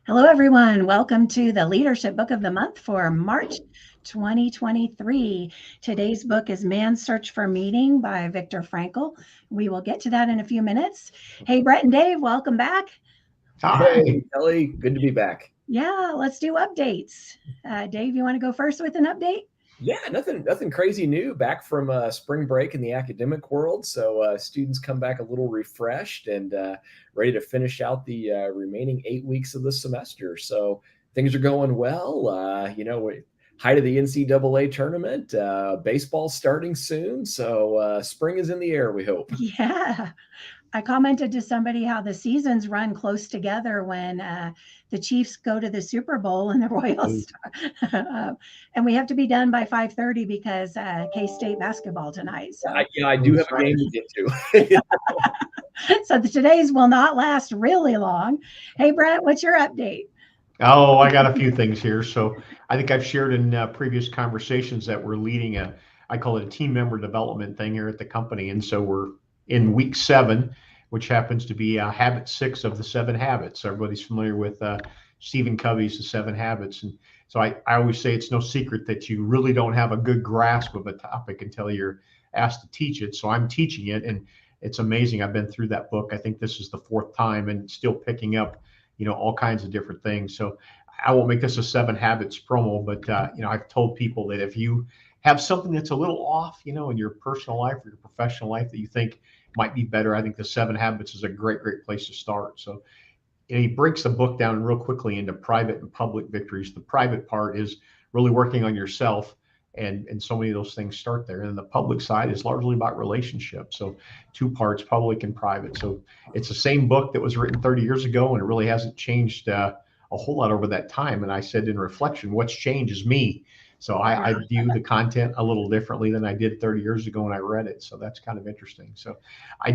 Hello, everyone. Welcome to the Leadership Book of the Month for March 2023. Today's book is Man's Search for Meaning by Viktor Frankl. We will get to that in a few minutes. Hey, Brett and Dave, welcome back. Hey, Kelly. Good to be back. Yeah, let's do updates. Dave, you want to go first with an update? Yeah, nothing crazy new. Back from spring break in the academic world, so students come back a little refreshed and ready to finish out the remaining 8 weeks of the semester. So things are going well. Height of the NCAA tournament, baseball starting soon, so spring is in the air. We hope. Yeah. I commented to somebody how the seasons run close together when the Chiefs go to the Super Bowl and the Royals start. And we have to be done by 5:30 because K-State basketball tonight. So I do have a game to get to. So today's will not last really long. Hey, Brett, what's your update? Oh, I got a few things here. So I think I've shared in previous conversations that we're leading I call it a team member development thing here at the company. And so we're in week 7, which happens to be habit 6 of the 7 habits. Everybody's familiar with Stephen Covey's The 7 Habits. And so I always say it's no secret that you really don't have a good grasp of a topic until you're asked to teach it. So I'm teaching it, and it's amazing. I've been through that book. I think this is the 4th time and still picking up, all kinds of different things. So I won't make this a 7 habits promo, but I've told people that if you have something that's a little off, in your personal life or your professional life that you think might be better, I think the 7 habits is a great place to start. So he breaks the book down real quickly into private and public victories. The private part is really working on yourself, and so many of those things start there. And the public side is largely about relationships. So 2 parts, public and private. So it's the same book that was written 30 years ago, and it really hasn't changed a whole lot over that time. And I said in reflection, what's changed is me. So I view the content a little differently than I did 30 years ago when I read it. So that's kind of interesting. So I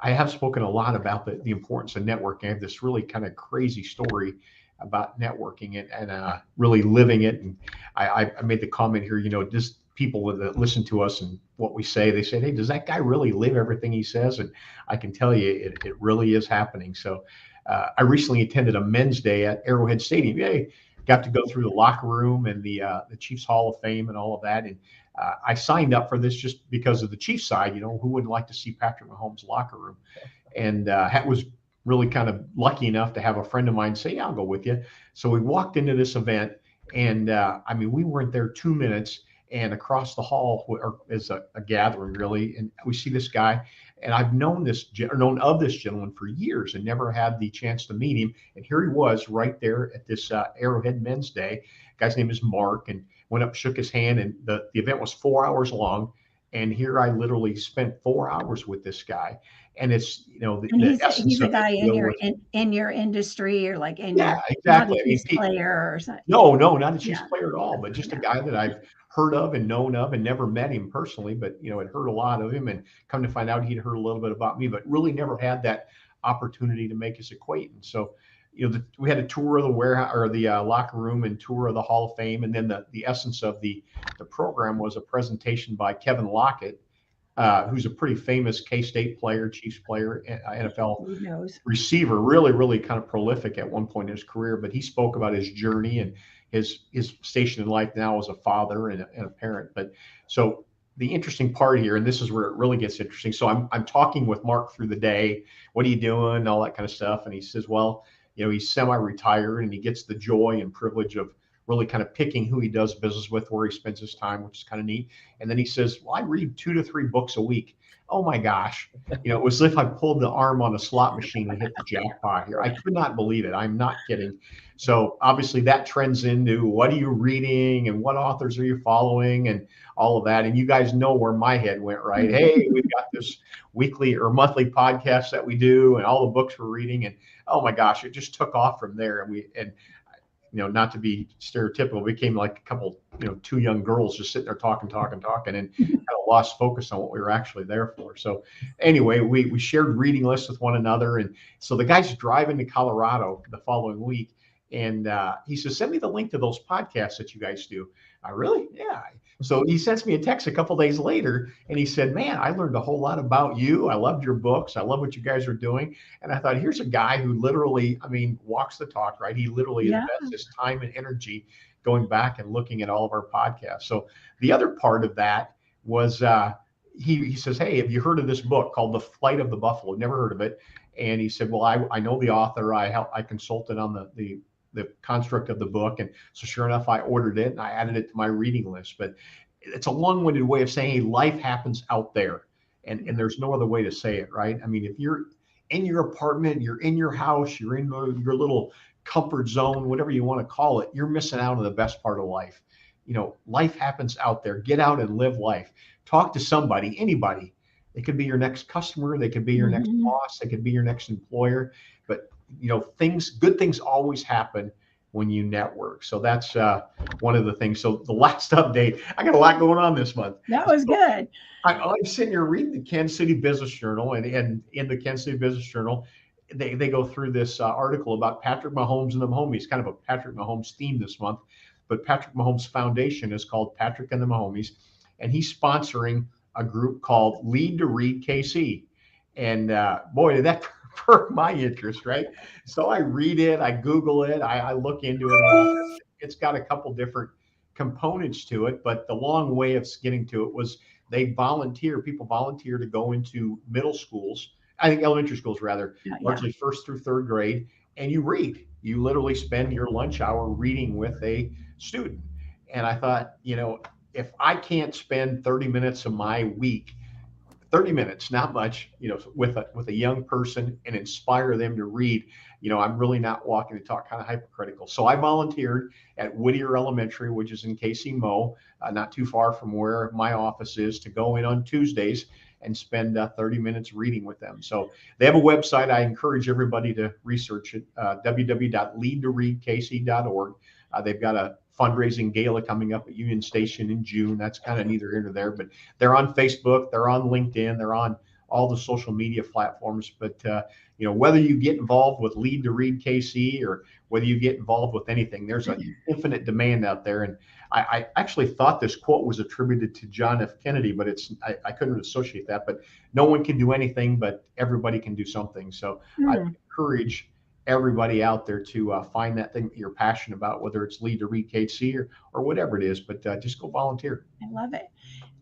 have spoken a lot about the importance of networking. I have this really kind of crazy story about networking and really living it. And I made the comment here, just people that listen to us and what we say, they say, hey, does that guy really live everything he says? And I can tell you, it really is happening. So I recently attended a men's day at Arrowhead Stadium. Yay. Got to go through the locker room and the Chiefs Hall of Fame and all of that. And I signed up for this just because of the Chiefs side. Who wouldn't like to see Patrick Mahomes' locker room? And was really kind of lucky enough to have a friend of mine say, yeah, I'll go with you. So we walked into this event, and we weren't there 2 minutes, and across the hall is a gathering, really. And we see this guy, and I've known of this gentleman for years and never had the chance to meet him. And here he was right there at this Arrowhead Men's Day. Guy's name is Mark, and went up, shook his hand, and the event was 4 hours long. And here I literally spent 4 hours with this guy. And it's, he's a guy in your industry, or like in your exactly. Not a Chiefs player or something. No, not a Chiefs player at all, but just a guy that I've heard of and known of and never met him personally, but had heard a lot of him, and come to find out he'd heard a little bit about me, but really never had that opportunity to make his acquaintance. So we had a tour of the warehouse or the locker room and tour of the Hall of Fame, and then the essence of the program was a presentation by Kevin Lockett, who's a pretty famous K-State player, Chiefs player, NFL receiver, really kind of prolific at one point in his career. But he spoke about his journey and his station in life now as a father and a parent. But so the interesting part here, and this is where it really gets interesting. So I'm talking with Mark through the day. What are you doing? All that kind of stuff. And he says, well, he's semi-retired, and he gets the joy and privilege of really kind of picking who he does business with, where he spends his time, which is kind of neat. And then he says, well, I read 2 to 3 books a week. Oh my gosh. It was as if I pulled the arm on a slot machine and hit the jackpot here. I could not believe it. I'm not kidding. So obviously that trends into what are you reading and what authors are you following and all of that. And you guys know where my head went, right? Hey, we've got this weekly or monthly podcast that we do and all the books we're reading. And oh my gosh, it just took off from there. And not to be stereotypical, we became like a couple, 2 young girls just sitting there talking, and kind of lost focus on what we were actually there for. So anyway, we shared reading lists with one another. And so the guy's driving to Colorado the following week. And he says, send me the link to those podcasts that you guys do. Really? Yeah. So he sends me a text a couple days later and he said, man, I learned a whole lot about you. I loved your books. I love what you guys are doing. And I thought, here's a guy who literally, I mean, walks the talk, right? He literally Yeah. invests his time and energy going back and looking at all of our podcasts. So the other part of that was he says, hey, have you heard of this book called The Flight of the Buffalo? Never heard of it. And he said, well, I know the author. I consulted on the construct of the book. And so sure enough, I ordered it and I added it to my reading list. But it's a long-winded way of saying, hey, life happens out there. And there's no other way to say it, right? I mean, if you're in your apartment, you're in your house, you're in your little comfort zone, whatever you want to call it, you're missing out on the best part of life. You know, life happens out there. Get out and live life. Talk to somebody, anybody. They could be your next customer. They could be your next boss. They could be your next employer. But, you know, good things always happen when you network. So that's one of the things. So the last update, I got a lot going on this month. That was good. I'm sitting here reading the Kansas City Business Journal, and in the Kansas City Business Journal, they go through this article about Patrick Mahomes and the Mahomies, kind of a Patrick Mahomes theme this month. But Patrick Mahomes Foundation is called Patrick and the Mahomies, and he's sponsoring a group called Lead to Read KC. And boy, did that perk my interest, right? So I read it, I Google it, I look into it. It's got a couple different components to it, but the long way of getting to it was people volunteer to go into middle schools, I think elementary schools rather, largely first through third grade, and you read. You literally spend your lunch hour reading with a student. And I thought, you know, if I can't spend 30 minutes of my week, 30 minutes, not much, you know, with a young person and inspire them to read, you know, I'm really not walking the talk, kind of hypocritical. So I volunteered at Whittier Elementary, which is in KC-Mo, not too far from where my office is, to go in on Tuesdays and spend 30 minutes reading with them. So they have a website. I encourage everybody to research it, www.leadtoreadkc.org. They've got a fundraising gala coming up at Union Station in June. That's kind of neither here nor there, but they're on Facebook, they're on LinkedIn, they're on all the social media platforms. But you know, whether you get involved with Lead to Read KC or whether you get involved with anything, there's an infinite demand out there. And I actually thought this quote was attributed to John F. Kennedy, but I couldn't associate that. But no one can do anything, but everybody can do something. So I would encourage everybody out there to find that thing that you're passionate about, whether it's Lead to Read KC or whatever it is, but just go volunteer. I love it.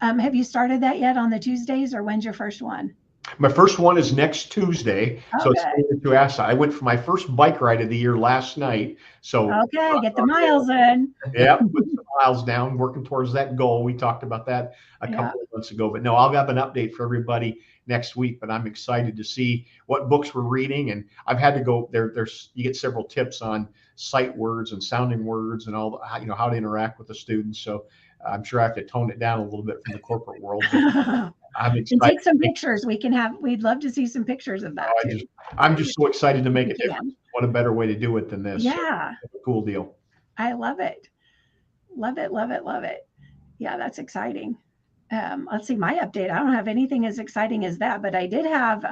Have you started that yet on the Tuesdays, or when's your first one? My first one is next Tuesday. So it's to ask. I went for my first bike ride of the year last night. So get the miles in. Yeah, put some miles down, working towards that goal. We talked about that a couple of months ago. But no, I'll have an update for everybody next week. But I'm excited to see what books we're reading. And I've had to go there. You get several tips on sight words and sounding words and all, you know, how to interact with the students. So I'm sure I have to tone it down a little bit from the corporate world. I'm excited. And take some pictures. We'd love to see some pictures of that. I'm just so excited to make a difference. What a better way to do it than this. Yeah. So, cool deal. I love it. Love it, love it, love it. Yeah, that's exciting. Let's see my update. I don't have anything as exciting as that, but I did have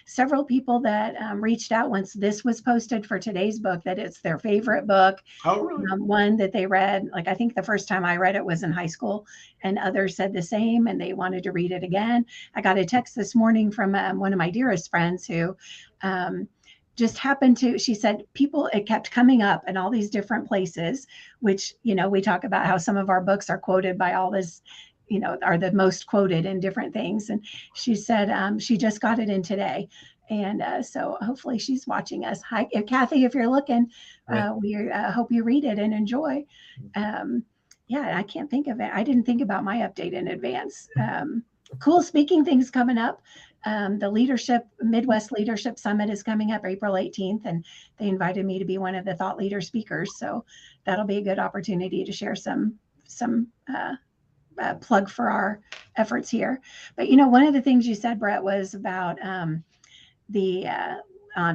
several people that reached out once this was posted for today's book, that it's their favorite book. Oh, really? One that they read, like, I think the first time I read it was in high school, and others said the same and they wanted to read it again. I got a text this morning from one of my dearest friends who just happened to, she said, it kept coming up in all these different places, which, you know, we talk about how some of our books are quoted by all this, you know, are the most quoted in different things. And she said she just got it in today. And so hopefully she's watching us. Hi, Kathy, if you're looking, we hope you read it and enjoy. Yeah, I can't think of it. I didn't think about my update in advance. Cool speaking things coming up. The Midwest Leadership Summit is coming up April 18th, and they invited me to be one of the thought leader speakers. So that'll be a good opportunity to share some plug for our efforts here. But, you know, one of the things you said, Bret, was about the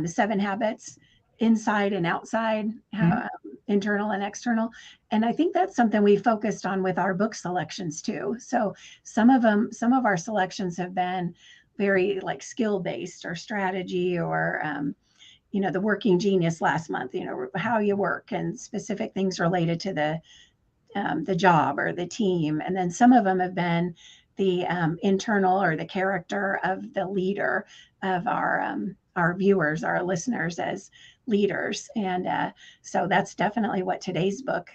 7 habits, inside and outside, internal and external. And I think that's something we focused on with our book selections too. So some of our selections have been very like skill based or strategy, or you know, the working genius last month, you know, how you work and specific things related to the job or the team. And then some of them have been the internal or the character of the leader of our viewers, our listeners as leaders. And so that's definitely what today's book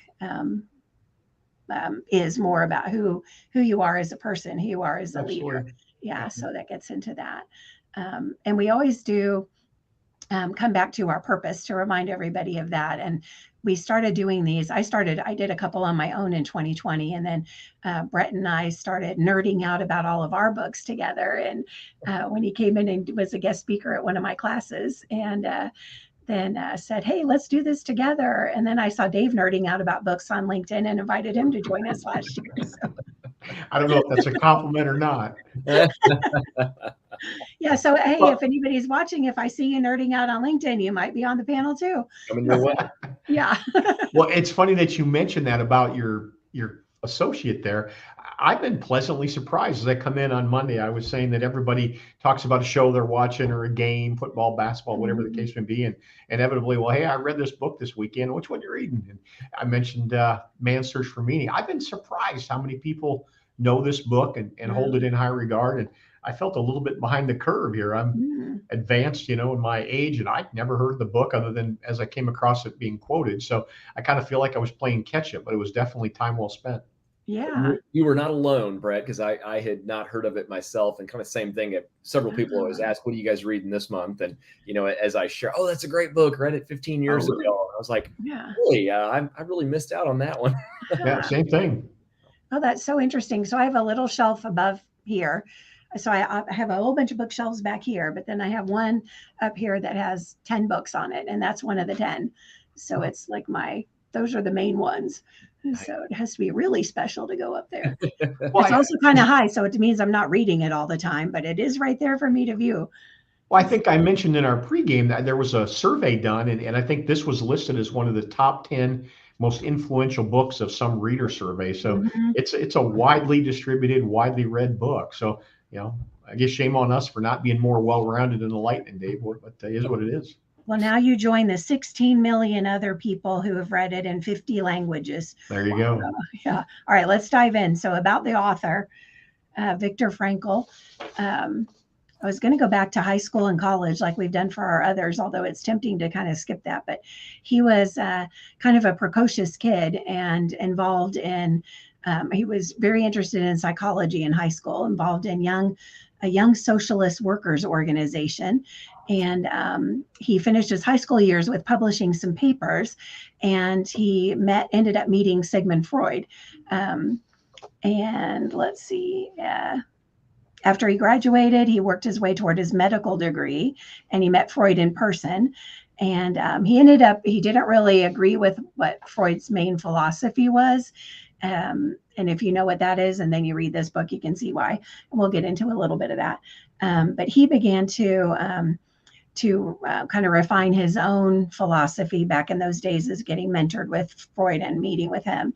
is more about who you are as a person, who you are as a leader. Yeah. So that gets into that. And we always do come back to our purpose to remind everybody of that. And we started doing these. I did a couple on my own in 2020. And then Bret and I started nerding out about all of our books together. And when he came in and was a guest speaker at one of my classes, and then said, hey, let's do this together. And then I saw Dave nerding out about books on LinkedIn and invited him to join us last year. So. I don't know if that's a compliment or not. Yeah. So, hey, if anybody's watching, if I see you nerding out on LinkedIn, you might be on the panel too. Coming your way. Yeah. Well, it's funny that you mentioned that about your associate there. I've been pleasantly surprised as I come in on Monday. I was saying that everybody talks about a show they're watching or a game, football, basketball, whatever the case may be. And inevitably, well, hey, I read this book this weekend. Which one you're reading? And I mentioned Man's Search for Meaning. I've been surprised how many people know this book and hold it in high regard. And I felt a little bit behind the curve here. I'm advanced, in my age, and I'd never heard of the book other than as I came across it being quoted. So I kind of feel like I was playing catch up, but it was definitely time well spent. Yeah. You were not alone, Bret, because I had not heard of it myself, and kind of same thing. Several people always ask, what are you guys reading this month? And, as I share, oh, that's a great book. Read it 15 years ago. And I was like, really? I really missed out on that one. Yeah, same thing. Oh, that's so interesting. So I have a little shelf above here. So I have a whole bunch of bookshelves back here, but then I have one up here that has 10 books on it. And that's one of the 10. So it's like those are the main ones. So it has to be really special to go up there. Well, it's also kind of high. So it means I'm not reading it all the time, but it is right there for me to view. Well, I think I mentioned in our pregame that there was a survey done, and I think this was listed as one of the top 10 most influential books of some reader survey. So it's a widely distributed, widely read book. So, I guess shame on us for not being more well-rounded and enlightened, Dave, but it is what it is. Well, now you join the 16 million other people who have read it in 50 languages. There you go. Yeah. All right, let's dive in. So about the author, Viktor Frankl. I was going to go back to high school and college like we've done for our others, although it's tempting to kind of skip that. But he was kind of a precocious kid and involved in, he was very interested in psychology in high school, involved in a young socialist workers organization. And he finished his high school years with publishing some papers, and he ended up meeting Sigmund Freud. And let's see, after he graduated, he worked his way toward his medical degree, and he met Freud in person. And he didn't really agree with what Freud's main philosophy was. And if you know what that is, and then you read this book, you can see why. And we'll get into a little bit of that. But he began to kind of refine his own philosophy back in those days as getting mentored with Freud and meeting with him.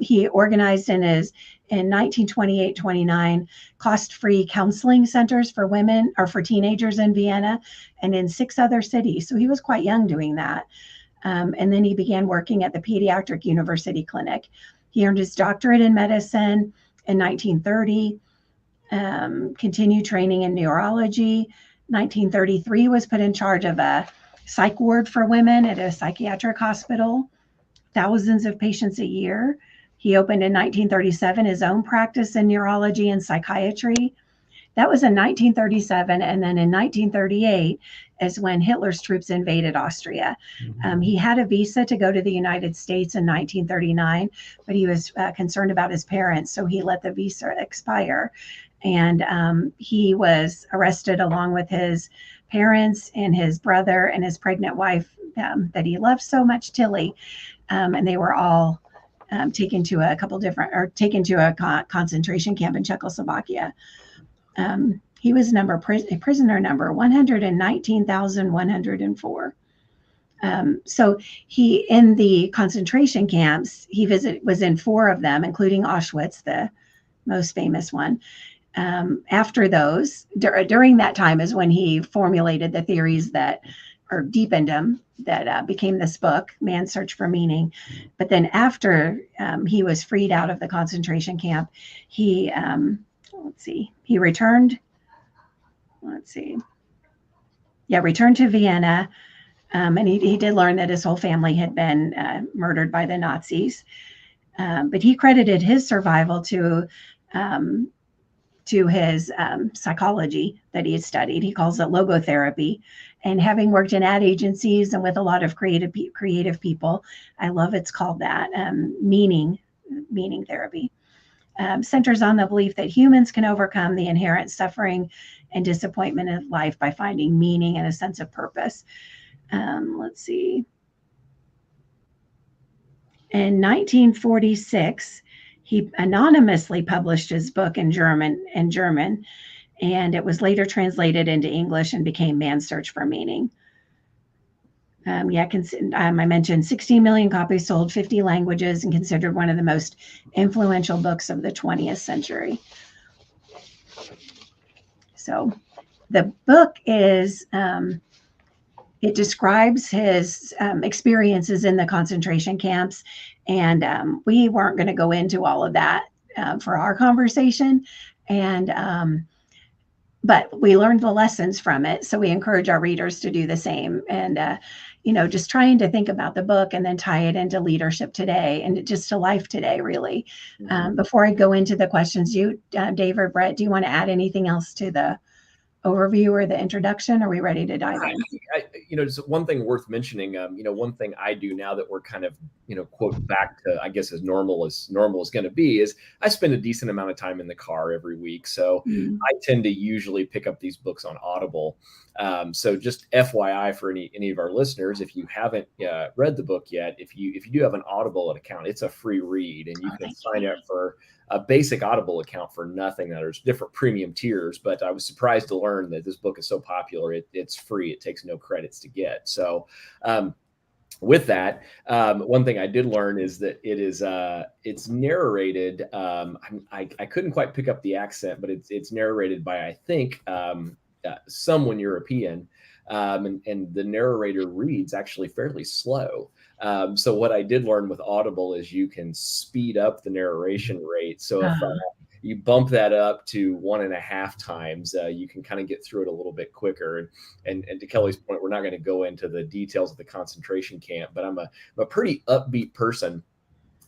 He organized in 1928-29 cost-free counseling centers for women or for teenagers in Vienna and in 6 other cities. So he was quite young doing that. And then he began working at the Pediatric University Clinic. He earned his doctorate in medicine in 1930, continued training in neurology. 1933 was put in charge of a psych ward for women at a psychiatric hospital, thousands of patients a year. He opened in 1937 his own practice in neurology and psychiatry. That was in 1937. And then in 1938 is when Hitler's troops invaded Austria. He had a visa to go to the United States in 1939, but he was concerned about his parents, so he let the visa expire. And he was arrested along with his parents and his brother and his pregnant wife that he loved so much, Tilly. And they were all taken to a concentration camp in Czechoslovakia. He was prisoner number 119,104. So he, in the concentration camps, was in 4 of them, including Auschwitz, the most famous one. After those, during that time is when he formulated the theories that or deepened him, that became this book, Man's Search for Meaning. But then after he was freed out of the concentration camp, he, he returned to Vienna. And he did learn that his whole family had been murdered by the Nazis. But he credited his survival to his psychology that he had studied. He calls it logotherapy. And having worked in ad agencies and with a lot of creative people, I love it's called that, meaning therapy. Centers on the belief that humans can overcome the inherent suffering and disappointment of life by finding meaning and a sense of purpose. Let's see. In 1946, he anonymously published his book in German, and it was later translated into English and became Man's Search for Meaning. I mentioned 16 million copies sold, 50 languages, and considered one of the most influential books of the 20th century. So the book is, it describes his experiences in the concentration camps. And we weren't going to go into all of that for our conversation. But we learned the lessons from it. So we encourage our readers to do the same. And, just trying to think about the book and then tie it into leadership today and just to life today, really. Mm-hmm. Before I go into the questions, Dave or Bret, do you want to add anything else to the overview or the introduction? Are we ready to dive in? Just one thing worth mentioning, one thing I do now that we're kind of, quote, back to, I guess, as normal is going to be, is I spend a decent amount of time in the car every week. So I tend to usually pick up these books on Audible. So just FYI for any of our listeners, if you haven't read the book yet, if you do have an Audible account, it's a free read, and you can sign up for a basic Audible account for nothing. Now, there's different premium tiers, but I was surprised to learn that this book is so popular. It's free. It takes no credits to get. So with that, one thing I did learn is that it's narrated. I couldn't quite pick up the accent, but it's narrated by, I think, someone European. And the narrator reads actually fairly slow. So what I did learn with Audible is you can speed up the narration rate. So if you bump that up to 1.5 times, you can kind of get through it a little bit quicker. And to Kelly's point, we're not going to go into the details of the concentration camp, but I'm a pretty upbeat person.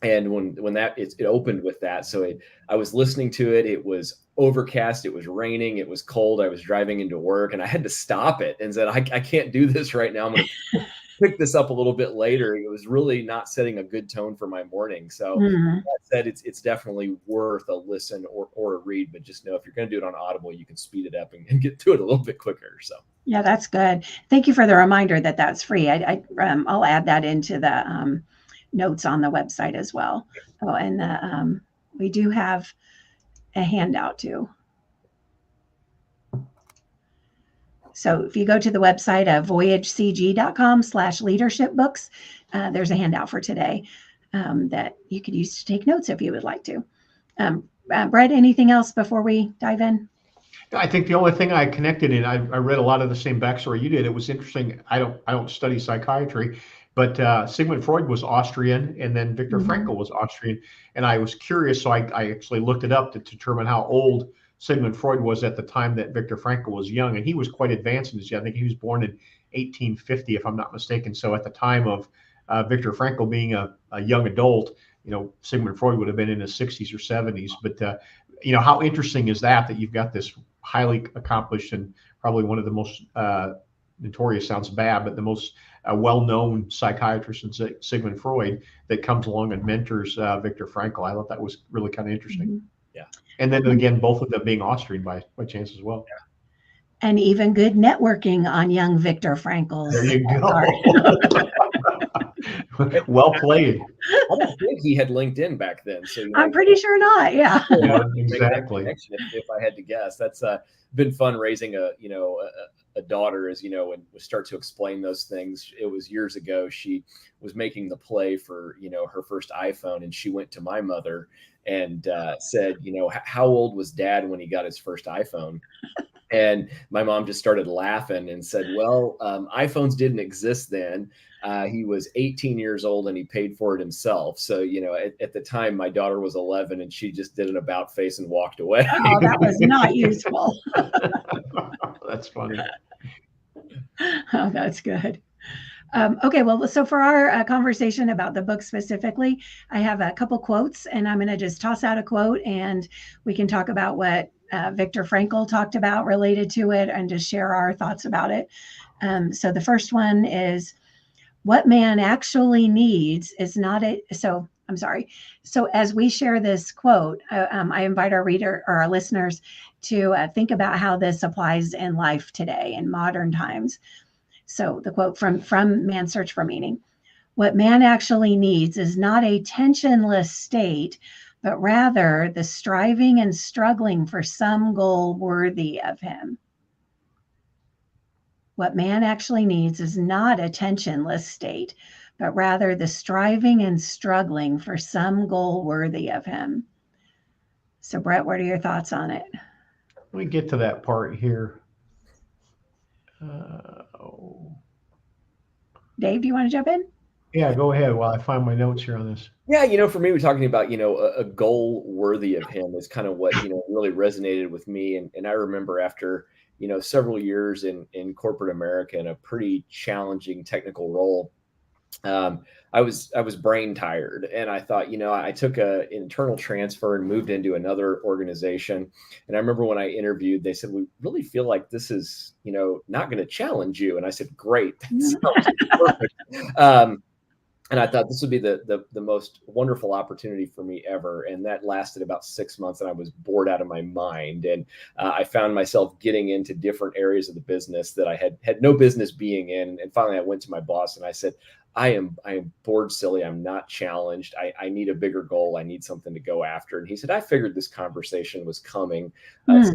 And when it opened with that, so I was listening to it. It was overcast. It was raining. It was cold. I was driving into work, and I had to stop it and said, I can't do this right now. I'm going to pick this up a little bit later. It was really not setting a good tone for my morning. So that said, it's definitely worth a listen or a read. But just know if you're going to do it on Audible, you can speed it up and get to it a little bit quicker. So yeah, that's good. Thank you for the reminder that that's free. I'll add that into the notes on the website as well. Oh, and we do have a handout too. So if you go to the website of voyagecg.com/leadership books, there's a handout for today that you could use to take notes if you would like to. Bret, anything else before we dive in? I think the only thing I connected in, I read a lot of the same backstory you did. It was interesting. I don't study psychiatry, but Sigmund Freud was Austrian, and then Viktor Frankl was Austrian. And I was curious, so I actually looked it up to determine how old Sigmund Freud was at the time that Viktor Frankl was young, and he was quite advanced in his. I think he was born in 1850, if I'm not mistaken. So at the time of Viktor Frankl being a young adult, Sigmund Freud would have been in his 60s or 70s. But how interesting is that you've got this highly accomplished and probably one of the most notorious, sounds bad, but the most well-known psychiatrist in Sigmund Freud that comes along and mentors Viktor Frankl. I thought that was really kind of interesting. Yeah. And then again, both of them being Austrian by chance as well. Yeah. And even good networking on young Viktor Frankl's. There you go. Well played. I don't think he had LinkedIn back then. So I'm pretty sure not. Yeah. Yeah, exactly. If I had to guess, that's been fun raising a daughter, as and we start to explain those things. It was years ago. She was making the play for her first iPhone, and she went to my mother and said, how old was Dad when he got his first iPhone? And my mom just started laughing and said, well, iPhones didn't exist then. He was 18 years old and he paid for it himself. So, you know, at the time, my daughter was 11 and she just did an about face and walked away. Oh, that was not useful. That's funny. Oh, that's good. Okay, well, so for our conversation about the book specifically, I have a couple quotes, and I'm going to just toss out a quote, and we can talk about what Viktor Frankl talked about related to it, and just share our thoughts about it. So the first one is, what man actually needs is not a, so I'm sorry. So as we share this quote, I invite our reader or our listeners to think about how this applies in life today in modern times. So the quote from Man's Search for Meaning: what man actually needs is not a tensionless state, but rather the striving and struggling for some goal worthy of him. What man actually needs is not a tensionless state, but rather the striving and struggling for some goal worthy of him. So, Bret, what are your thoughts on it? Let me get to that part here. Dave, do you want to jump in? Yeah, go ahead while I find my notes here on this. Yeah, you know, for me, we're talking about, you know, a goal worthy of him is kind of what, you know, really resonated with me. And I remember after, you know, several years in corporate America in a pretty challenging technical role, I was brain tired, and I thought, you know, I took an internal transfer and moved into another organization. And I remember when I interviewed, they said, we really feel like this is, you know, not going to challenge you. And I said, great, that sounds perfect. And I thought this would be the most wonderful opportunity for me ever. And that lasted about 6 months, and I was bored out of my mind. And I found myself getting into different areas of the business that I had no business being in. And finally, I went to my boss and I said, I am bored silly. I'm not challenged. I need a bigger goal. I need something to go after. And he said, I figured this conversation was coming. So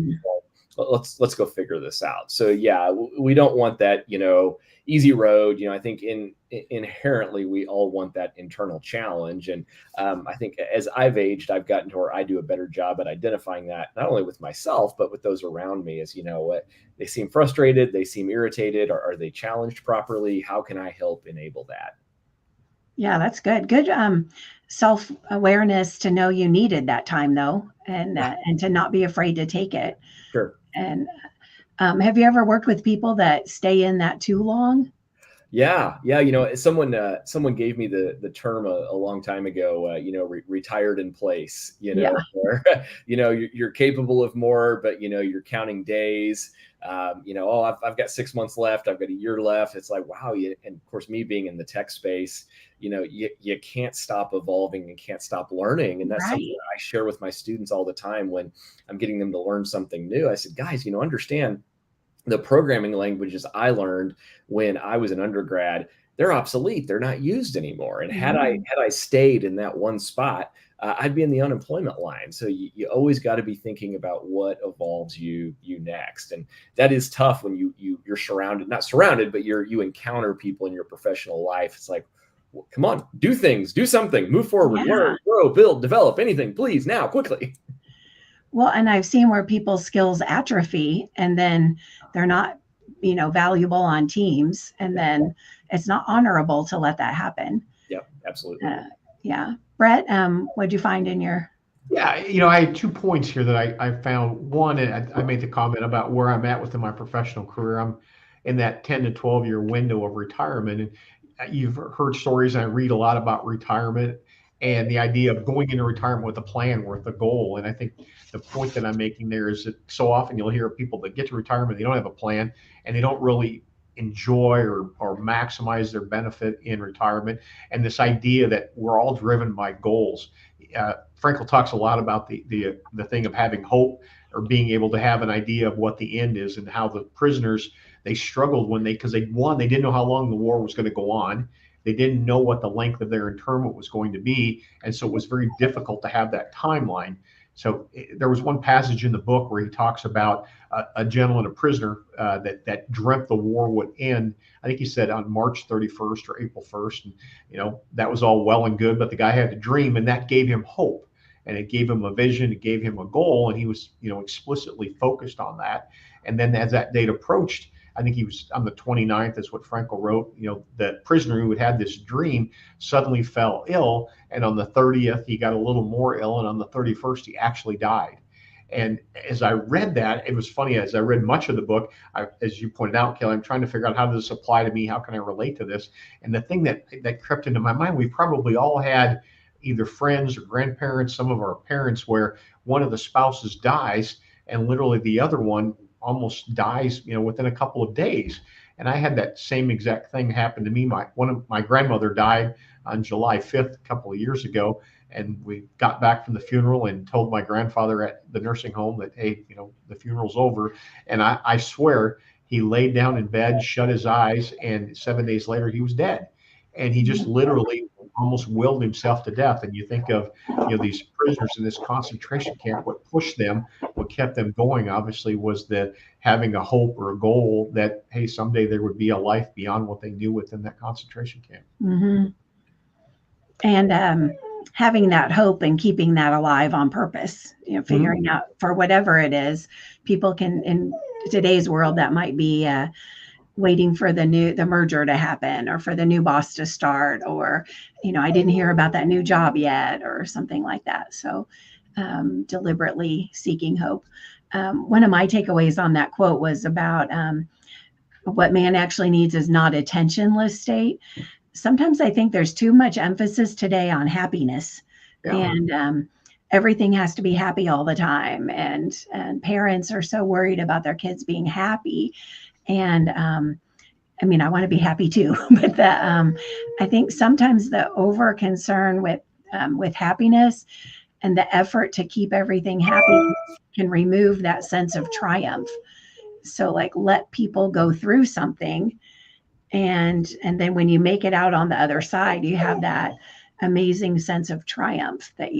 let's go figure this out. So yeah, we don't want that, you know, easy road. You know, I think inherently we all want that internal challenge. And I think as I've aged, I've gotten to where I do a better job at identifying that, not only with myself, but with those around me. As you know, what they seem frustrated, they seem irritated, or are they challenged properly? How can I help enable that? Yeah, that's good. Good self-awareness to know you needed that time, though, and to not be afraid to take it. Sure. And have you ever worked with people that stay in that too long? Yeah. You know, someone gave me the term a long time ago. You know, retired in place. You know, where you know you're capable of more, but you know you're counting days. You know, oh, I've got 6 months left. I've got a year left. It's like, wow. And of course, me being in the tech space, you know, you can't stop evolving and can't stop learning. And that's something that I share with my students all the time when I'm getting them to learn something new. I said, guys, you know, understand the programming languages I learned when I was an undergrad, they're obsolete. They're not used anymore. And had I stayed in that one spot, I'd be in the unemployment line. So you always got to be thinking about what evolves you next. And that is tough when you're surrounded, not surrounded, but you encounter people in your professional life. It's like, well, come on, do things, do something, move forward, learn, grow, build, develop, anything, please, now, quickly. Well, and I've seen where people's skills atrophy and then they're not, you know, valuable on teams. And then it's not honorable to let that happen. Yep, absolutely. Yeah. Bret, what'd you find in your? Yeah, you know, I had 2 points here that I found. One, I made the comment about where I'm at within my professional career. I'm in that 10 to 12 year window of retirement. And you've heard stories, and I read a lot about retirement and the idea of going into retirement with a plan, with a goal. And I think the point that I'm making there is that so often you'll hear people that get to retirement, they don't have a plan, and they don't really enjoy or maximize their benefit in retirement. And this idea that we're all driven by goals. Frankl talks a lot about the thing of having hope, or being able to have an idea of what the end is, and how the prisoners, they struggled because they didn't know how long the war was going to go on. They didn't know what the length of their internment was going to be. And so it was very difficult to have that timeline. So there was one passage in the book where he talks about a gentleman, a prisoner, that dreamt the war would end. I think he said on March 31st or April 1st. And, you know, that was all well and good, but the guy had a dream, and that gave him hope. and it gave him a vision, it gave him a goal, and he was, explicitly focused on that. And then as that date approached, I think he was on the 29th, that's what Frankl wrote, the prisoner who had this dream suddenly fell ill. And on the 30th, he got a little more ill. And on the 31st, he actually died. And as I read that, it was funny, as I read much of the book, as you pointed out, Kelly, I'm trying to figure out how does this apply to me? How can I relate to this? And the thing that crept into my mind, we probably all had either friends or grandparents, some of our parents, where one of the spouses dies and literally the other one almost dies, within a couple of days. And I had that same exact thing happen to me. My grandmother died on July 5th, a couple of years ago. And we got back from the funeral and told my grandfather at the nursing home that, hey, the funeral's over. And I swear he laid down in bed, shut his eyes, and 7 days later he was dead. And he just literally almost willed himself to death. And you think of, these prisoners in this concentration camp, what pushed them, what kept them going, obviously, was the having a hope or a goal that, hey, someday there would be a life beyond what they knew within that concentration camp. Mm-hmm. And having that hope and keeping that alive on purpose, figuring out for whatever it is, people can, in today's world, that might be waiting for the merger to happen, or for the new boss to start, or, I didn't hear about that new job yet, or something like that. So deliberately seeking hope. One of my takeaways on that quote was about what man actually needs is not a tensionless state. Sometimes I think there's too much emphasis today on happiness, and everything has to be happy all the time. And parents are so worried about their kids being happy. And I mean, I want to be happy too, but I think sometimes the over concern with happiness and the effort to keep everything happy can remove that sense of triumph. So like, let people go through something. And then when you make it out on the other side, you have that amazing sense of triumph that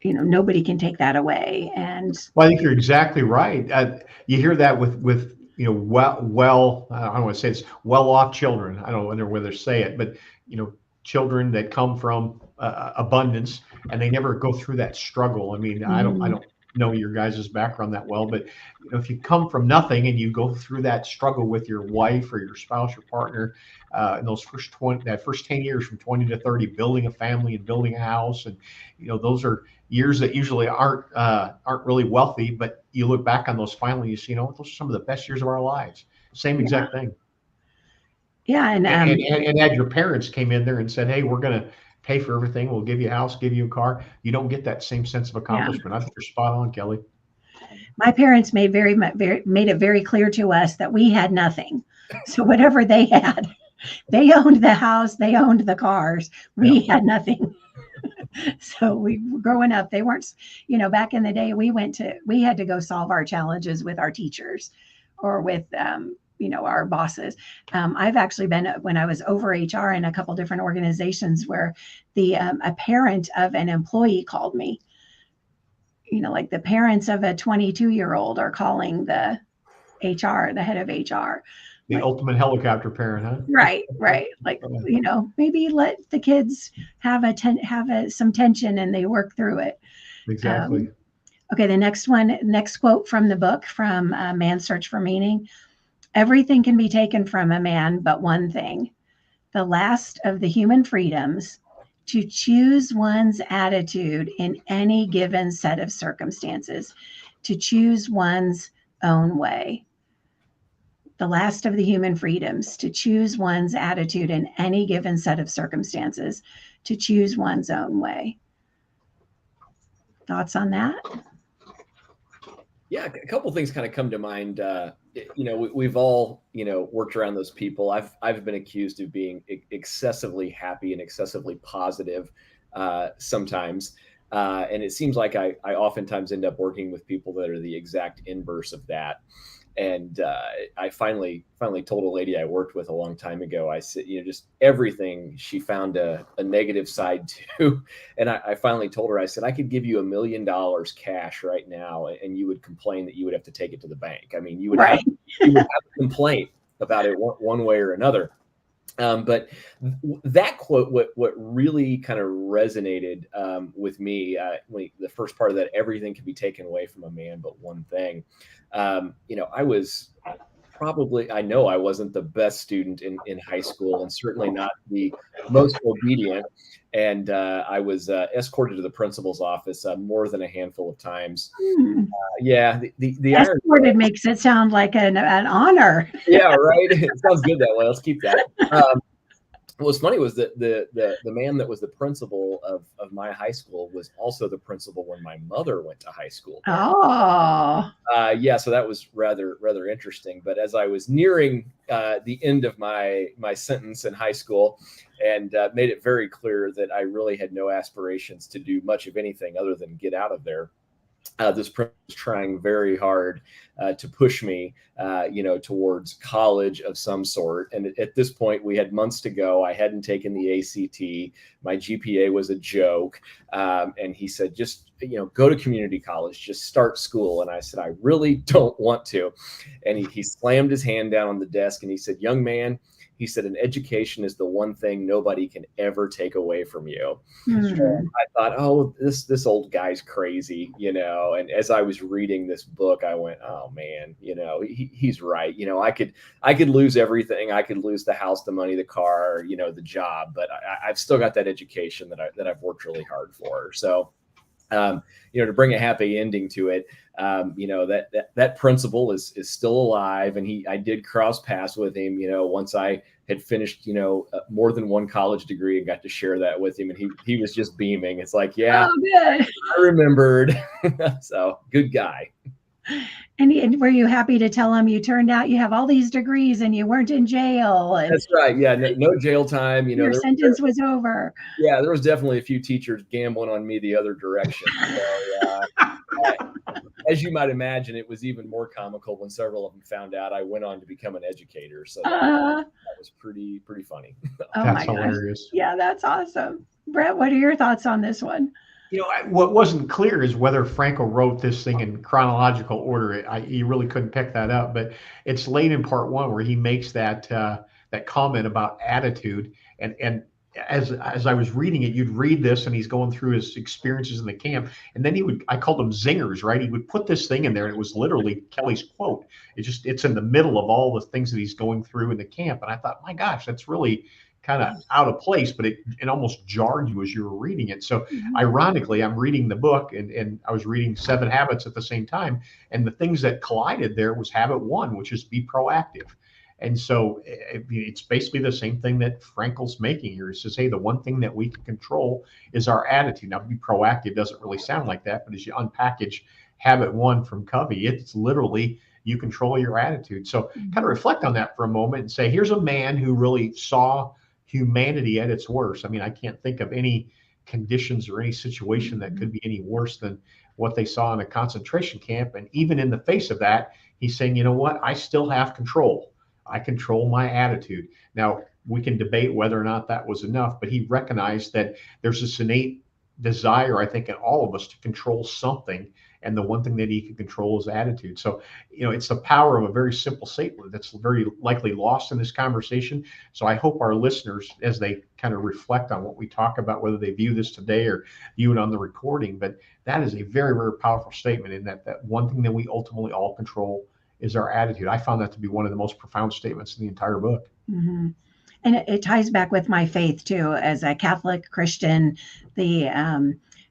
nobody can take that away. And well, I think you're exactly right. You hear that with I don't want to say it's well-off children. I don't know whether to say it, but children that come from abundance and they never go through that struggle. I mean, I don't know your guys' background that well, but if you come from nothing and you go through that struggle with your wife or your spouse or partner, in those first 10 years from 20 to 30, building a family and building a house, and those are years that usually aren't really wealthy, but you look back on those finally, you see, those are some of the best years of our lives. Same exact thing. Yeah, and had your parents came in there and said, hey, we're going to pay for everything, we'll give you a house, give you a car, you don't get that same sense of accomplishment. I think you're spot on, Kelly. My parents made made it very clear to us that we had nothing. So whatever they had, they owned the house, they owned the cars, we had nothing. So we growing up, they weren't, back in the day, we had to go solve our challenges with our teachers or with, our bosses. I've actually been, when I was over HR in a couple different organizations, where a parent of an employee called me, like the parents of a 22-year-old are calling the head of HR. The ultimate helicopter parent, huh? Right. Like, maybe let the kids have some tension and they work through it. Exactly. Okay. The next quote from the book, from Man's Search for Meaning. Everything can be taken from a man, but one thing, the last of the human freedoms, to choose one's attitude in any given set of circumstances, to choose one's own way. The last of the human freedoms, to choose one's attitude in any given set of circumstances, to choose one's own way. Thoughts on that? Yeah, a couple of things kind of come to mind. We've all, worked around those people. I've been accused of being excessively happy and excessively positive sometimes. And it seems like I oftentimes end up working with people that are the exact inverse of that. And I finally told a lady I worked with a long time ago, I said, just everything she found a negative side to. And I finally told her, I said, I could give you $1 million cash right now, and you would complain that you would have to take it to the bank. I mean, you would have a complaint about it one way or another. But that quote, what really kind of resonated with me, the first part of that, everything can be taken away from a man, but one thing. I was probably, I know I wasn't the best student in high school, and certainly not the most obedient. And I was escorted to the principal's office more than a handful of times. Hmm. Yeah, the irony. Escorted makes it sound like an honor. Yeah, right. It sounds good that way. Let's keep that. What was funny was that the man that was the principal of my high school was also the principal when my mother went to high school. Oh, yeah, so that was rather interesting. But as I was nearing the end of my sentence in high school, and made it very clear that I really had no aspirations to do much of anything other than get out of there. This principal was trying very hard to push me, towards college of some sort. And at this point, we had months to go. I hadn't taken the ACT. My GPA was a joke. And he said, just, go to community college, just start school. And I said, I really don't want to. And he slammed his hand down on the desk and he said, young man, he said, an education is the one thing nobody can ever take away from you. Hmm. I thought, oh, this old guy's crazy, and as I was reading this book, I went, oh man, he's right. I could lose everything. I could lose the house, the money, the car, the job, but I've still got that education that I've worked really hard for. So, to bring a happy ending to it, that principal is still alive, and I did cross paths with him, once I had finished, more than one college degree and got to share that with him, and he was just beaming. It's like, yeah, good. I remembered. So good guy. And were you happy to tell him you turned out you have all these degrees and you weren't in jail? And that's right. Yeah, no jail time. your sentence was over. Yeah, there was definitely a few teachers gambling on me the other direction. So, as you might imagine, it was even more comical when several of them found out I went on to become an educator. So that was pretty funny. Oh, that's hilarious. Yeah, that's awesome. Bret, what are your thoughts on this one? What wasn't clear is whether Frankl wrote this thing in chronological order. You really couldn't pick that up, but it's late in part one where he makes that comment about attitude. And as I was reading it, you'd read this and he's going through his experiences in the camp, and then I called them zingers, right? He would put this thing in there, and it was literally Kelly's quote. It's in the middle of all the things that he's going through in the camp, and I thought, my gosh, that's really kind of out of place, but it almost jarred you as you were reading it. So ironically, I'm reading the book and I was reading 7 Habits at the same time. And the things that collided there was habit 1, which is be proactive. And so it's basically the same thing that Frankl's making here. He says, hey, the one thing that we can control is our attitude. Now, be proactive doesn't really sound like that, but as you unpackage habit 1 from Covey, it's literally you control your attitude. So kind of reflect on that for a moment and say, here's a man who really saw humanity at its worst. I mean, I can't think of any conditions or any situation that could be any worse than what they saw in a concentration camp. And even in the face of that, he's saying, you know what? I still have control. I control my attitude. Now, we can debate whether or not that was enough, but he recognized that there's this innate desire, I think, in all of us to control something. And the one thing that he can control is attitude. So, it's the power of a very simple statement that's very likely lost in this conversation. So I hope our listeners, as they kind of reflect on what we talk about, whether they view this today or view it on the recording, but that is a very, very powerful statement in that one thing that we ultimately all control is our attitude. I found that to be one of the most profound statements in the entire book. Mm-hmm. And it ties back with my faith too. As a Catholic Christian,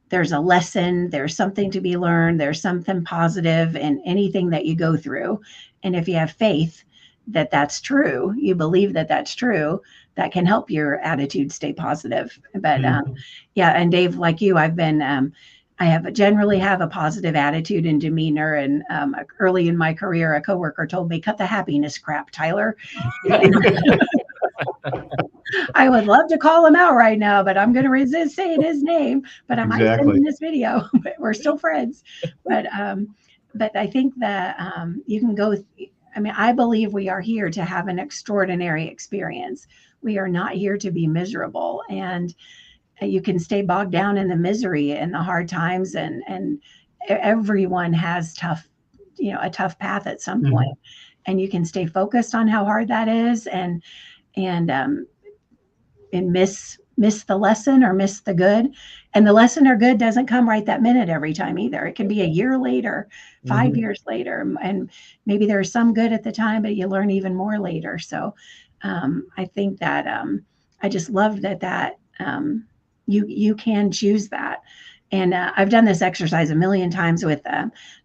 there's a lesson, there's something to be learned, there's something positive in anything that you go through. And if you have faith that that's true, you believe that that's true, that can help your attitude stay positive. But yeah, and Dave, like you, I generally have a positive attitude and demeanor. And early in my career, a coworker told me, cut the happiness crap, Tyler. I would love to call him out right now, but I'm going to resist saying his name. But I might send him this video. But we're still friends. But I think that you can go. I mean, I believe we are here to have an extraordinary experience. We are not here to be miserable, and you can stay bogged down in the misery and the hard times, and everyone has a tough path at some point, and you can stay focused on how hard that is, and miss the lesson or miss the good. And the lesson or good doesn't come right that minute every time either. It can be a year later, 5 years later, and maybe there's some good at the time, but you learn even more later. So I think that I just love that you can choose that. And I've done this exercise a million times with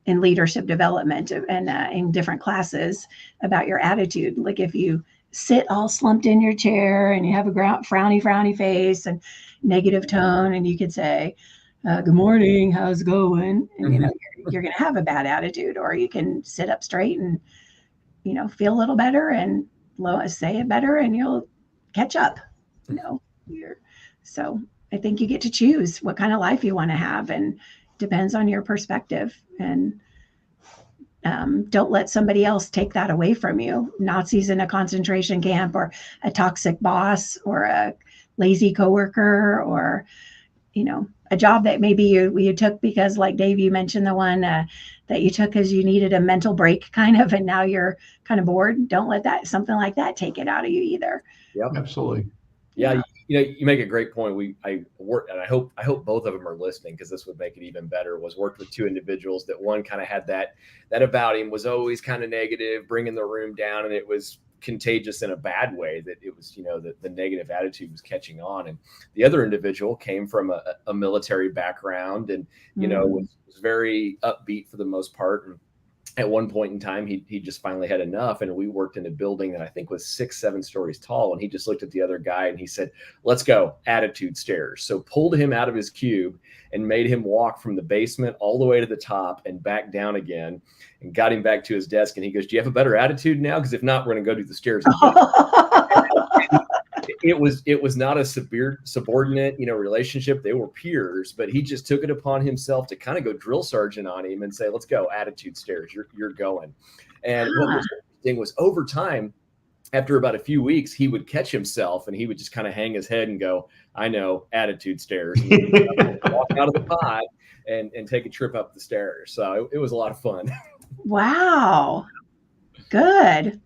in leadership development and in different classes about your attitude. Like if you sit all slumped in your chair and you have a frowny face and negative tone, and you could say, good morning, how's it going? And you're going to have a bad attitude. Or you can sit up straight and feel a little better and say it better, and you'll catch up. So I think you get to choose what kind of life you want to have, and depends on your perspective. And don't let somebody else take that away from you. Nazis in a concentration camp, or a toxic boss, or a lazy coworker, or a job that maybe you took because, like Dave, you mentioned the one that you took because you needed a mental break kind of, and now you're kind of bored. Don't let something like that take it out of you either. Yep, absolutely. Yeah, you make a great point. I worked, and I hope both of them are listening, because this would make it even better. Worked with two individuals that one kind of had that about him, was always kind of negative, bringing the room down, and it was contagious in a bad way. That it was, the negative attitude was catching on. And the other individual came from a military background, and was very upbeat for the most part. And at one point in time, he just finally had enough. And we worked in a building that I think was 6-7 stories tall. And he just looked at the other guy and he said, "Let's go, attitude stairs." So pulled him out of his cube and made him walk from the basement all the way to the top and back down again, and got him back to his desk. And he goes, "Do you have a better attitude now? Because if not, we're going to go do the stairs again." It was not a subordinate, relationship. They were peers, but he just took it upon himself to kind of go drill sergeant on him and say, "Let's go, attitude stairs. You're going." And what was interesting was, over time, after about a few weeks, he would catch himself and he would just kind of hang his head and go, "I know, attitude stairs." And walk out of the pod and take a trip up the stairs. So it was a lot of fun. Wow. Good.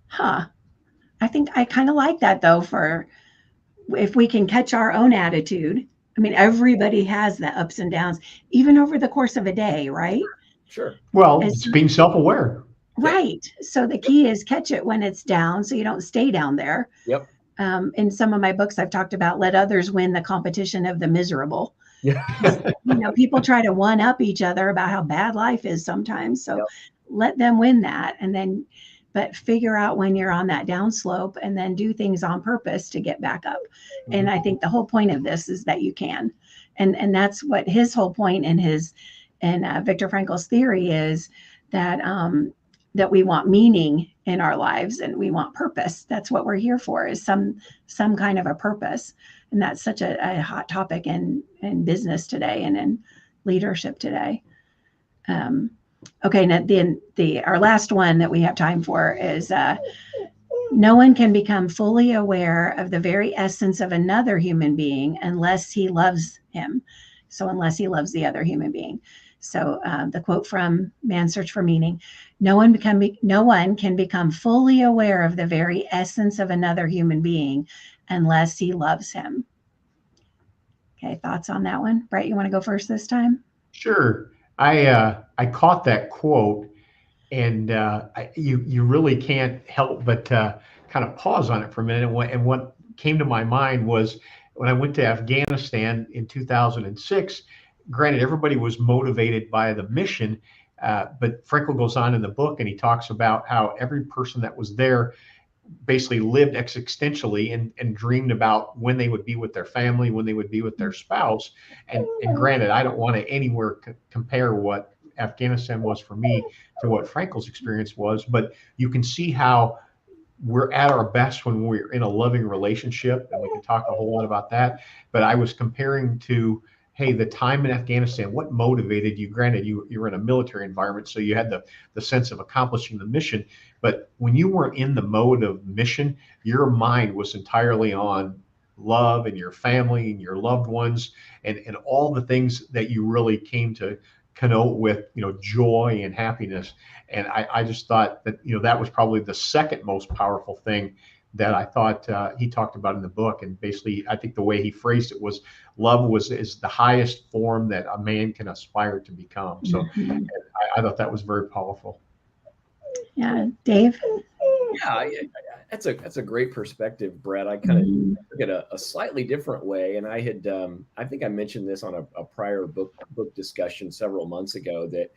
Huh. I think I kind of like that, though, for if we can catch our own attitude. I mean, everybody has the ups and downs, even over the course of a day, right? Sure. Well, it's being self-aware. Right. So the key is catch it when it's down, so you don't stay down there. Yep. In some of my books, I've talked about let others win the competition of the miserable. Yeah. People try to one up each other about how bad life is sometimes. So let them win that. And then, but figure out when you're on that downslope, and then do things on purpose to get back up. Mm-hmm. And I think the whole point of this is that you can, and that's what his whole point in Viktor Frankl's theory is, that that we want meaning in our lives, and we want purpose. That's what we're here for, is some kind of a purpose. And that's such a hot topic in business today and in leadership today. Okay, now our last one that we have time for is no one can become fully aware of the very essence of another human being unless he loves him. So unless he loves the other human being. So the quote from Man's Search for Meaning: no one can become fully aware of the very essence of another human being unless he loves him. Okay, thoughts on that one? Bret, you want to go first this time? Sure. I caught that quote, and you really can't help but kind of pause on it for a minute. And what came to my mind was when I went to Afghanistan in 2006. Granted, everybody was motivated by the mission, but Frankl goes on in the book and he talks about how every person that was there basically lived existentially and dreamed about when they would be with their family, when they would be with their spouse. And granted, I don't want to anywhere compare what Afghanistan was for me to what Frankl's experience was, but you can see how we're at our best when we're in a loving relationship, and we can talk a whole lot about that. But I was comparing to, hey, the time in Afghanistan, what motivated you? Granted, you were in a military environment, so you had the sense of accomplishing the mission. But when you were in the mode of mission, your mind was entirely on love and your family and your loved ones and all the things that you really came to connote with, joy and happiness. And I just thought that, that was probably the second most powerful thing that I thought he talked about in the book. And basically, I think the way he phrased it was, love is the highest form that a man can aspire to become. So I thought that was very powerful. Yeah, Dave. Yeah, that's a great perspective, Brett. I kind of took it a slightly different way, and I had I think I mentioned this on a prior book discussion several months ago, that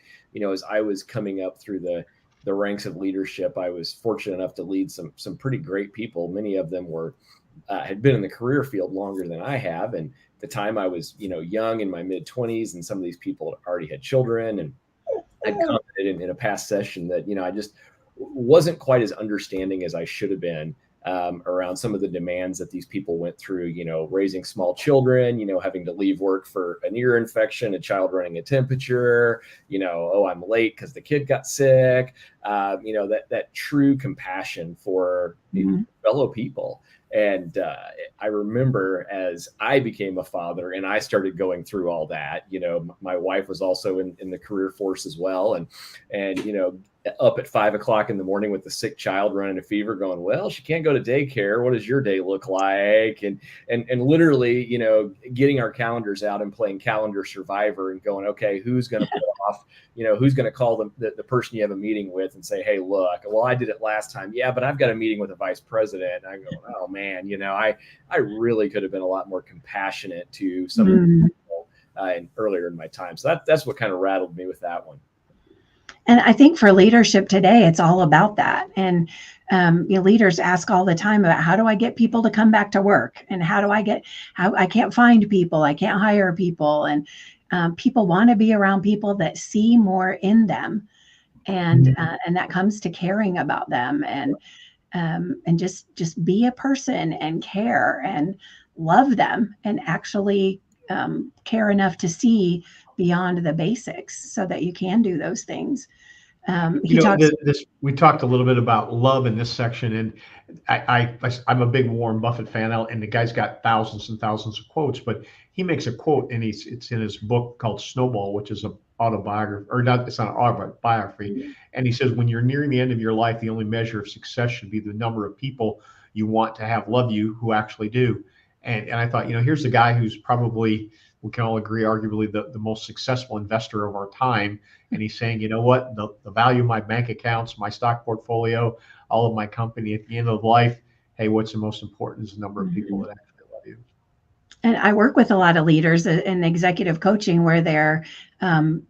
as I was coming up through the ranks of leadership, I was fortunate enough to lead some pretty great people. Many of them were had been in the career field longer than I have, and at the time I was young, in my mid-20s, and some of these people already had children. And I'd commented in a past session that I just wasn't quite as understanding as I should have been around some of the demands that these people went through, raising small children, having to leave work for an ear infection, a child running a temperature, oh, I'm late because the kid got sick, that true compassion for fellow people. And I remember as I became a father and I started going through all that, my wife was also in the career force as well. And up at 5 o'clock in the morning with the sick child running a fever, going, well, she can't go to daycare. What does your day look like? And literally, getting our calendars out and playing calendar survivor and going, okay, who's going to put off, who's going to call the person you have a meeting with and say, hey, look, well, I did it last time. Yeah, but I've got a meeting with a vice president. And I go, oh man, I really could have been a lot more compassionate to some of the people earlier in my time. So that's what kind of rattled me with that one. And I think for leadership today, it's all about that. And leaders ask all the time about, how do I get people to come back to work? And how I can't find people, I can't hire people. And people want to be around people that see more in them. And that comes to caring about them, and just be a person and care and love them, and actually care enough to see beyond the basics so that you can do those things. We talked a little bit about love in this section, and I'm a big Warren Buffett fan, and the guy's got thousands and thousands of quotes, but he makes a quote, and it's in his book called Snowball, which is an autobiography, or not, it's not an autobiography. And he says, when you're nearing the end of your life, the only measure of success should be the number of people you want to have love you who actually do. And I thought, here's a guy who's probably, we can all agree, arguably the most successful investor of our time. And he's saying, you know what, the value of my bank accounts, my stock portfolio, all of my company, at the end of life, hey, what's the most important is the number of people that actually love you. And I work with a lot of leaders in executive coaching where they're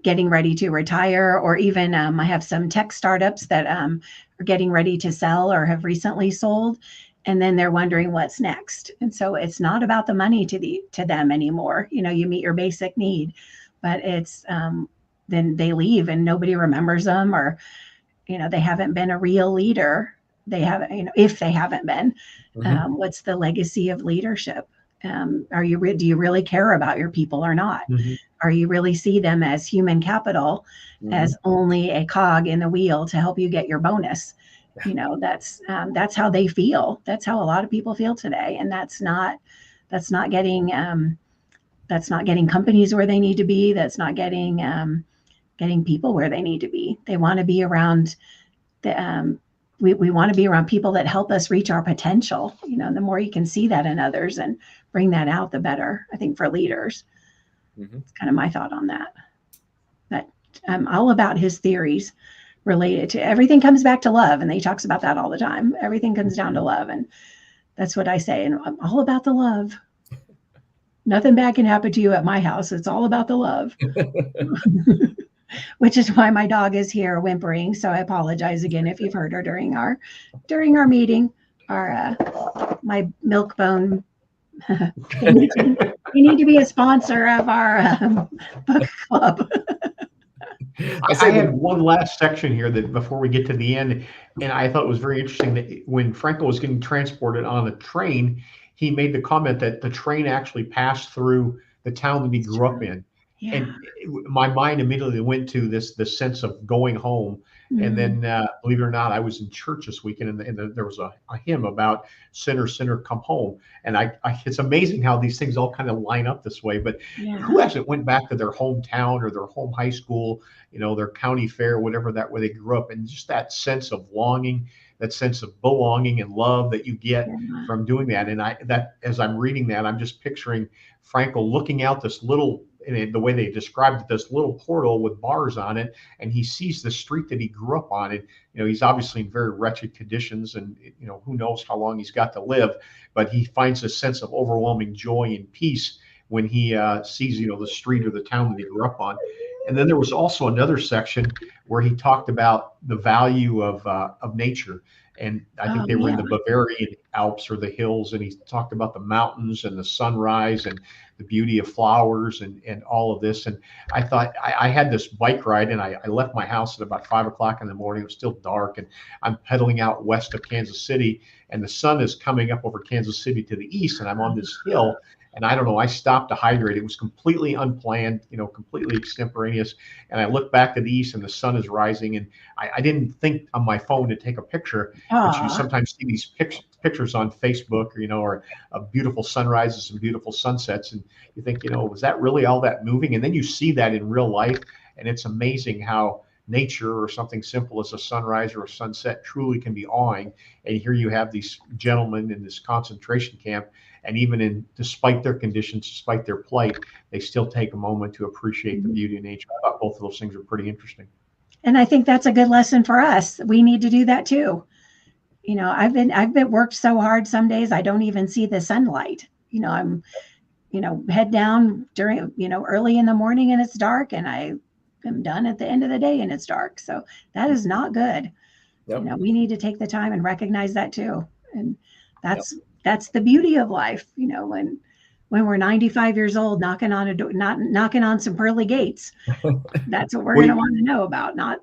getting ready to retire, or even I have some tech startups that are getting ready to sell or have recently sold. And then they're wondering what's next. And so it's not about the money to them anymore. You meet your basic need, but it's then they leave and nobody remembers them, or they haven't been a real leader. They haven't, if they haven't been, what's the legacy of leadership? Do you really care about your people or not? Or you really see them as human capital, as only a cog in the wheel to help you get your bonus? That's how they feel. That's how a lot of people feel today. And that's not getting companies where they need to be. That's not getting people where they need to be. They want to be around we want to be around people that help us reach our potential. The more you can see that in others and bring that out, the better, I think, for leaders. It's kind of my thought on that. But all about his theories related to everything comes back to love. And he talks about that all the time. Everything comes down to love. And that's what I say. And I'm all about the love. Nothing bad can happen to you at my house. It's all about the love. Which is why my dog is here whimpering. So I apologize again if you've heard her during our meeting. My milk bone. You need to be a sponsor of our book club. I had one last section here that before we get to the end, and I thought it was very interesting that when Frankl was getting transported on a train, he made the comment that the train actually passed through the town that he grew up in. Yeah. And my mind immediately went to this sense of going home. And then, believe it or not, I was in church this weekend, and there was a hymn about sinner, sinner, come home. And it's amazing how these things all kind of line up this way. But Yeah. who hasn't went back to their hometown or their home high school, their county fair, whatever that where they grew up, and just that sense of longing, that sense of belonging and love that you get from doing that. And as I'm reading that, I'm just picturing Frankl looking out this little, and the way they described it, this little portal with bars on it, and he sees the street that he grew up on. And he's obviously in very wretched conditions, and who knows how long he's got to live, but he finds a sense of overwhelming joy and peace when he sees the street or the town that he grew up on. And then there was also another section where he talked about the value of nature. And I think they were in the Bavarian Alps or the hills, and he talked about the mountains and the sunrise and the beauty of flowers and all of this. And I thought I had this bike ride, and I left my house at about 5 o'clock in the morning. It was still dark, and I'm pedaling out west of Kansas City, and the sun is coming up over Kansas City to the east, and I'm on this hill. And I don't know, I stopped to hydrate. It was completely unplanned, completely extemporaneous. And I looked back to the east, and the sun is rising. And I didn't think on my phone to take a picture. But you sometimes see these pictures on Facebook, or beautiful sunrises and beautiful sunsets. And you think, was that really all that moving? And then you see that in real life. And it's amazing how nature or something simple as a sunrise or a sunset truly can be awing. And here you have these gentlemen in this concentration camp. And even despite their conditions, despite their plight, they still take a moment to appreciate the beauty of nature. I thought both of those things are pretty interesting. And I think that's a good lesson for us. We need to do that too. I've been worked so hard. Some days I don't even see the sunlight. I'm, head down during, early in the morning and it's dark, and I am done at the end of the day and it's dark. So that is not good. Yep. We need to take the time and recognize that too. And that's the beauty of life, when we're 95 years old, knocking on a door, knocking on some pearly gates. That's what we're going to want to know about, not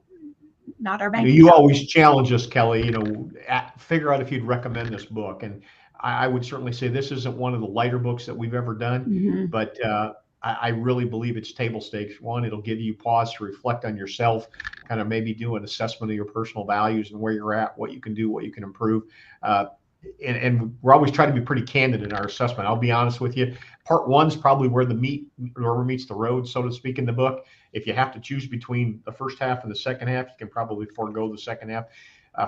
our bank. You always challenge us, Kelly, figure out if you'd recommend this book. And I would certainly say this isn't one of the lighter books that we've ever done, but I really believe it's table stakes. One, it'll give you pause to reflect on yourself, kind of maybe do an assessment of your personal values and where you're at, what you can do, what you can improve. And we're always trying to be pretty candid in our assessment. I'll be honest with you. Part one's probably where the rubber meets the road, so to speak, in the book. If you have to choose between the first half and the second half, you can probably forego the second half.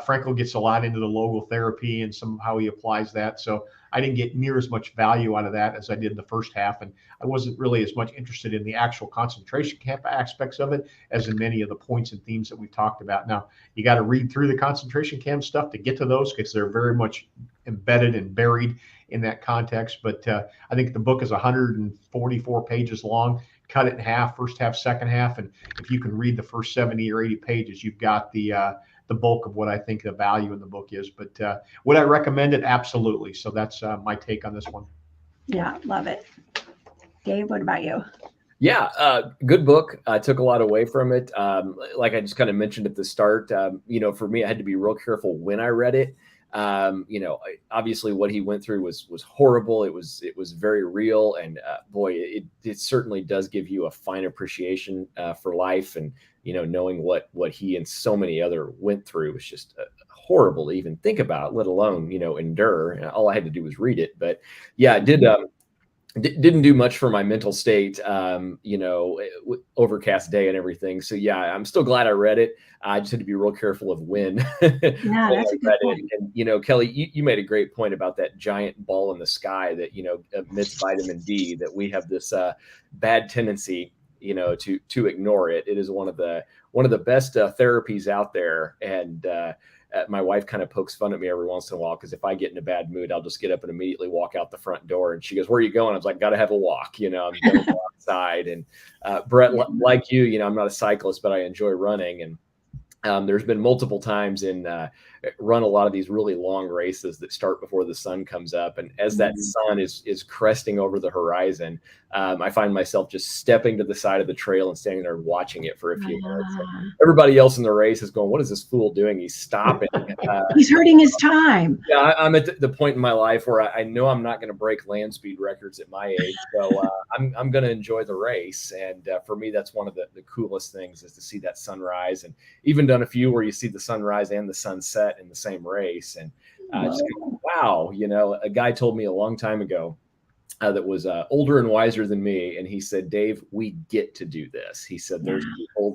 Frankl gets a lot into the logotherapy and how he applies that. So I didn't get near as much value out of that as I did the first half. And I wasn't really as much interested in the actual concentration camp aspects of it as in many of the points and themes that we talked about. Now, you got to read through the concentration camp stuff to get to those, because they're very much embedded and buried in that context. But I think the book is 144 pages long. Cut it in half, first half, second half. And if you can read the first 70 or 80 pages, you've got the bulk of what I think the value in the book is. But would I recommend it? Absolutely. So that's my take on this one. Yeah, love it. Dave, what about you? Yeah, good book. I took a lot away from it. Like I just kind of mentioned at the start, for me, I had to be real careful when I read it. Obviously what he went through was horrible. It was very real. And boy, it certainly does give you a fine appreciation for life. And, knowing what he and so many other went through was just horrible to even think about, let alone, endure. And all I had to do was read it. But yeah, it didn't do much for my mental state, overcast day and everything. So yeah, I'm still glad I read it. I just had to be real careful of when. Yeah, that's a good point. And Kelly, you made a great point about that giant ball in the sky that, amidst vitamin D, that we have this bad tendency, to ignore it. It is one of the best therapies out there. And my wife kind of pokes fun at me every once in a while, because if I get in a bad mood, I'll just get up and immediately walk out the front door. And she goes, "Where are you going?" I was like, "Got to have a walk." I'm going to go outside. And Bret, like you, I'm not a cyclist, but I enjoy running. And There's been multiple times in run a lot of these really long races that start before the sun comes up, and as that sun is cresting over the horizon, I find myself just stepping to the side of the trail and standing there watching it for a few minutes. Everybody else in the race is going, "What is this fool doing? He's stopping." He's hurting his time. Yeah, I'm at the point in my life where I know I'm not going to break land speed records at my age, so I'm going to enjoy the race. And for me, that's one of the coolest things, is to see that sunrise, and even done a few where you see the sunrise and the sunset in the same race, and just go, wow. You know, a guy told me a long time ago that was older and wiser than me, and he said, "Dave, we get to do this." He said, "There's people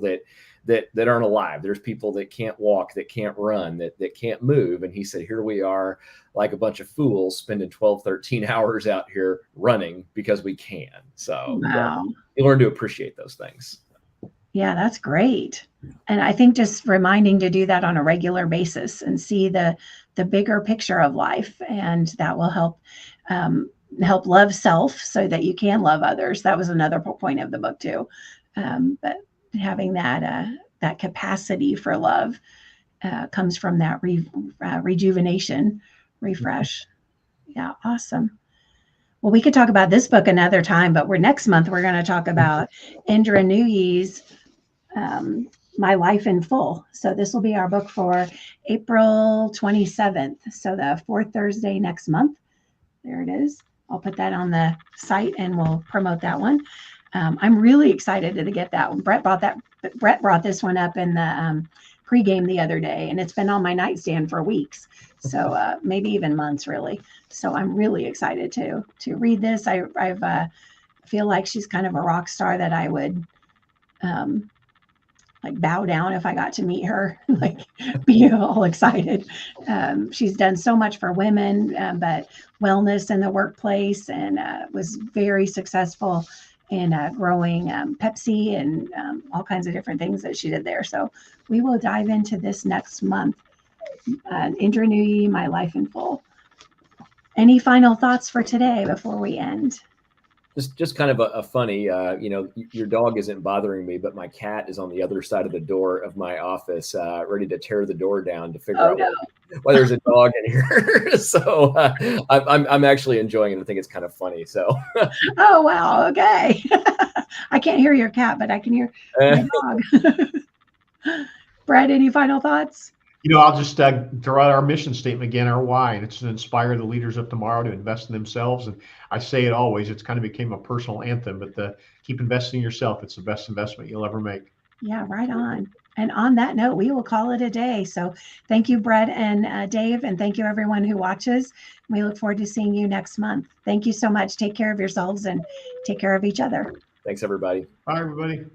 that aren't alive. There's people that can't walk, that can't run, that can't move." And he said, "Here we are, like a bunch of fools, spending 12, 13 hours out here running because we can." So you learn to appreciate those things. Yeah, that's great. And I think just reminding to do that on a regular basis and see the bigger picture of life, and that will help love self so that you can love others. That was another point of the book too. But having that capacity for love comes from that rejuvenation, refresh. Yeah, awesome. Well, we could talk about this book another time, but next month we're going to talk about Indra Nooyi's My Life in Full. So this will be our book for April 27th. So the fourth Thursday next month. There it is. I'll put that on the site and we'll promote that one. I'm really excited to get that one. Bret brought this one up in the pregame the other day, and it's been on my nightstand for weeks. So maybe even months, really. So I'm really excited to read this. I feel like she's kind of a rock star that I would like bow down if I got to meet her, like be all excited. She's done so much for women, but wellness in the workplace, and was very successful in growing Pepsi and all kinds of different things that she did there. So we will dive into this next month. Indra Nooyi, My Life in Full. Any final thoughts for today before we end? Just kind of a funny, you know, your dog isn't bothering me, but my cat is on the other side of the door of my office, ready to tear the door down to figure out why there's a dog in here. So I'm actually enjoying it. I think it's kind of funny. So. Oh, wow. Okay. I can't hear your cat, but I can hear my dog. Bret, any final thoughts? You know, I'll just throw out our mission statement again, our why, and it's to inspire the leaders of tomorrow to invest in themselves. And I say it always, it's kind of became a personal anthem, but keep investing in yourself. It's the best investment you'll ever make. Yeah, right on. And on that note, we will call it a day. So thank you, Bret and Dave, and thank you everyone who watches. We look forward to seeing you next month. Thank you so much. Take care of yourselves and take care of each other. Thanks, everybody. Bye, everybody.